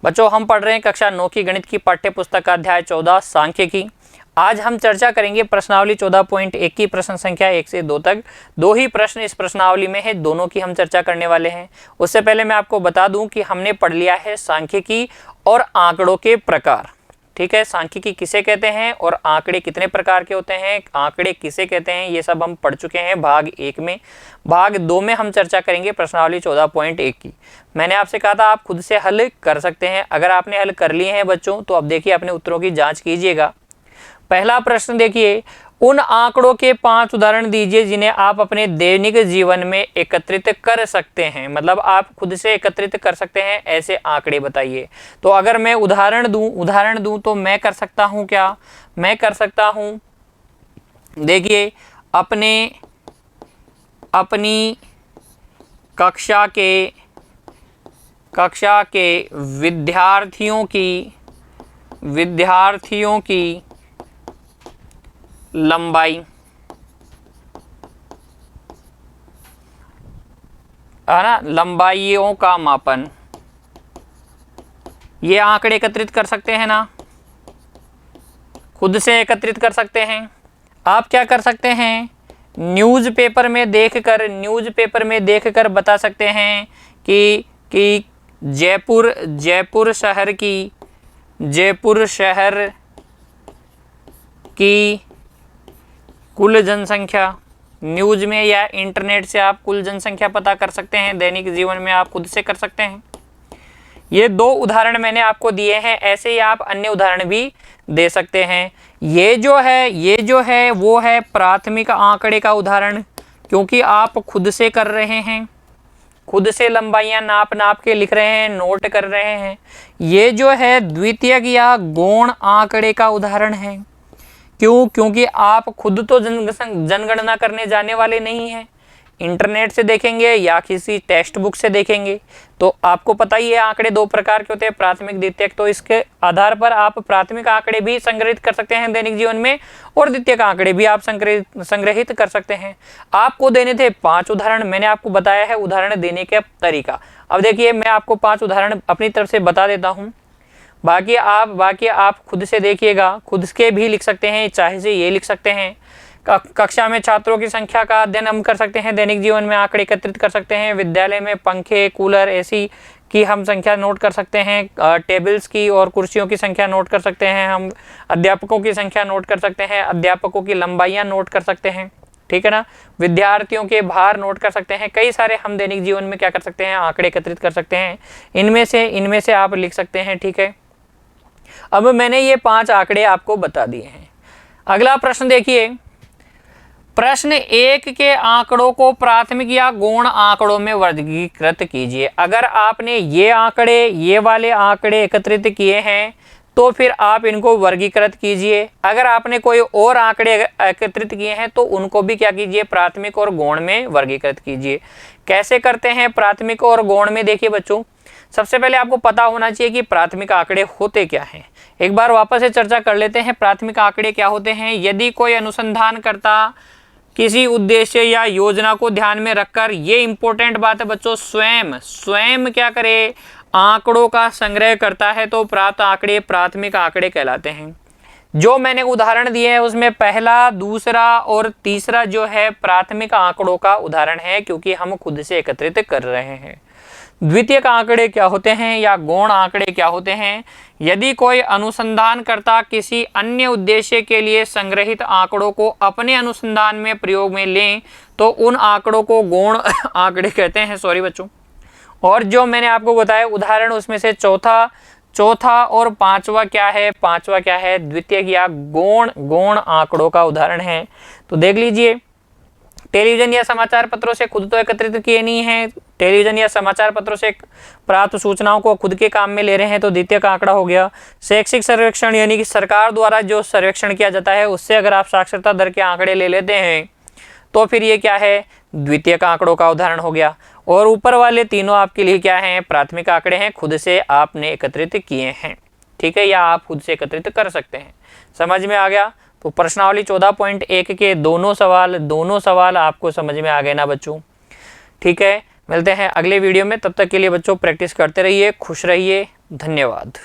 बच्चों हम पढ़ रहे हैं कक्षा 9 की गणित की पाठ्य पुस्तक का अध्याय 14 सांख्यिकी। आज हम चर्चा करेंगे प्रश्नावली 14.1 की प्रश्न संख्या 1 से 2 तक। 2 ही प्रश्न इस प्रश्नावली में है, दोनों की हम चर्चा करने वाले हैं। उससे पहले मैं आपको बता दूं कि हमने पढ़ लिया है सांख्यिकी और आंकड़ों के प्रकार। ठीक है, सांख्यिकी किसे कहते हैं और आंकड़े कितने प्रकार के होते हैं, आंकड़े किसे कहते हैं, ये सब हम पढ़ चुके हैं भाग 1 में। भाग 2 में हम चर्चा करेंगे प्रश्नावली 14.1 की। मैंने आपसे कहा था आप खुद से हल कर सकते हैं। अगर आपने हल कर लिए हैं बच्चों तो अब देखिए अपने उत्तरों की जांच कीजिएगा। पहला प्रश्न देखिए, उन आंकड़ों के 5 उदाहरण दीजिए जिन्हें आप अपने दैनिक जीवन में एकत्रित कर सकते हैं। मतलब आप खुद से एकत्रित कर सकते हैं ऐसे आंकड़े बताइए। तो अगर मैं उदाहरण दूं तो मैं कर सकता हूं क्या, मैं कर सकता हूं, देखिए अपनी कक्षा के विद्यार्थियों की लंबाई, है ना, लंबाइयों का मापन, ये आंकड़े एकत्रित कर सकते हैं ना, खुद से एकत्रित कर सकते हैं। आप क्या कर सकते हैं, न्यूज़पेपर में देखकर बता सकते हैं कि जयपुर शहर की कुल जनसंख्या, न्यूज़ में या इंटरनेट से आप कुल जनसंख्या पता कर सकते हैं। दैनिक जीवन में आप खुद से कर सकते हैं। ये 2 उदाहरण मैंने आपको दिए हैं, ऐसे ही आप अन्य उदाहरण भी दे सकते हैं। ये जो है वो है प्राथमिक आंकड़े का उदाहरण, क्योंकि आप खुद से कर रहे हैं, खुद से लंबाइयां नाप के लिख रहे हैं, नोट कर रहे हैं। ये जो है द्वितीयक या गौण आंकड़े का उदाहरण है। क्योंकि आप खुद तो जनगणना करने जाने वाले नहीं हैं, इंटरनेट से देखेंगे या किसी टेक्स्ट बुक से देखेंगे। तो आपको पता ही है आंकड़े 2 प्रकार के होते हैं, प्राथमिक द्वितीयक। तो इसके आधार पर आप प्राथमिक आंकड़े भी संग्रहित कर सकते हैं दैनिक जीवन में, और द्वितीयक आंकड़े भी आप संग्रहित कर सकते हैं। आपको देने थे 5 उदाहरण, मैंने आपको बताया है उदाहरण देने का तरीका। अब देखिए मैं आपको 5 उदाहरण अपनी तरफ से बता देता हूँ, बाकी आप खुद से देखिएगा, खुद के भी लिख सकते हैं, चाहे से ये लिख सकते हैं। कक्षा में छात्रों की संख्या का अध्ययन हम कर सकते हैं, दैनिक जीवन में आंकड़े एकत्रित कर सकते हैं। विद्यालय में पंखे, कूलर, एसी की हम संख्या नोट कर सकते हैं। टेबल्स की और कुर्सियों की संख्या नोट कर सकते हैं। हम अध्यापकों की संख्या नोट कर सकते हैं, अध्यापकों की लंबाइयाँ नोट कर सकते हैं। ठीक है ना, विद्यार्थियों के भार नोट कर सकते हैं। कई सारे हम दैनिक जीवन में क्या कर सकते हैं, आंकड़े एकत्रित कर सकते हैं। इनमें से आप लिख सकते हैं। ठीक है, अब मैंने ये 5 आंकड़े आपको बता दिए हैं। अगला प्रश्न देखिए, प्रश्न 1 के आंकड़ों को प्राथमिक या गौण आंकड़ों में वर्गीकृत कीजिए। अगर आपने ये वाले आंकड़े एकत्रित किए हैं तो फिर आप इनको वर्गीकृत कीजिए। अगर आपने कोई और आंकड़े एकत्रित किए हैं तो उनको भी क्या कीजिए, प्राथमिक और गौण में वर्गीकृत कीजिए। कैसे करते हैं प्राथमिक और गौण में, देखिए बच्चों सबसे पहले आपको पता होना चाहिए कि प्राथमिक आंकड़े होते क्या हैं। एक बार वापस से चर्चा कर लेते हैं, प्राथमिक आंकड़े क्या होते हैं। यदि कोई अनुसंधानकर्ता किसी उद्देश्य या योजना को ध्यान में रखकर, ये इंपॉर्टेंट बात है बच्चों, स्वयं क्या करे, आंकड़ों का संग्रह करता है तो प्राप्त आंकड़े प्राथमिक आंकड़े कहलाते हैं। जो मैंने उदाहरण दिए हैं उसमें पहला, दूसरा और तीसरा जो है प्राथमिक आंकड़ों का उदाहरण है, क्योंकि हम खुद से एकत्रित कर रहे हैं। द्वितीयक आंकड़े क्या होते हैं या गौण आंकड़े क्या होते हैं, यदि कोई अनुसंधानकर्ता किसी अन्य उद्देश्य के लिए संग्रहित आंकड़ों को अपने अनुसंधान में प्रयोग में लें तो उन आंकड़ों को गौण आंकड़े कहते हैं। सॉरी बच्चों, और जो मैंने आपको बताया उदाहरण उसमें से चौथा और पांचवा क्या है, द्वितीयक या गौण आंकड़ों का उदाहरण है। तो देख लीजिए, टेलीविजन या समाचार पत्रों से खुद तो एकत्रित किए नहीं है, टेलीविजन या समाचार पत्रों से प्राप्त सूचनाओं को खुद के काम में ले रहे हैं तो द्वितीयक आंकड़ा हो गया। शैक्षिक सर्वेक्षण यानी कि सरकार द्वारा जो सर्वेक्षण किया जाता है उससे अगर आप साक्षरता दर के आंकड़े ले लेते हैं तो फिर ये क्या है, द्वितीयक आंकड़ों का उदाहरण हो गया। और ऊपर वाले तीनों आपके लिए क्या हैं, प्राथमिक आंकड़े हैं, खुद से आपने एकत्रित किए हैं। ठीक है, या आप खुद से एकत्रित कर सकते हैं। समझ में आ गया? तो प्रश्नावली 14.1 के दोनों सवाल आपको समझ में आ गए ना बच्चों? ठीक है, मिलते हैं अगले वीडियो में, तब तक के लिए बच्चों प्रैक्टिस करते रहिए, खुश रहिए, धन्यवाद।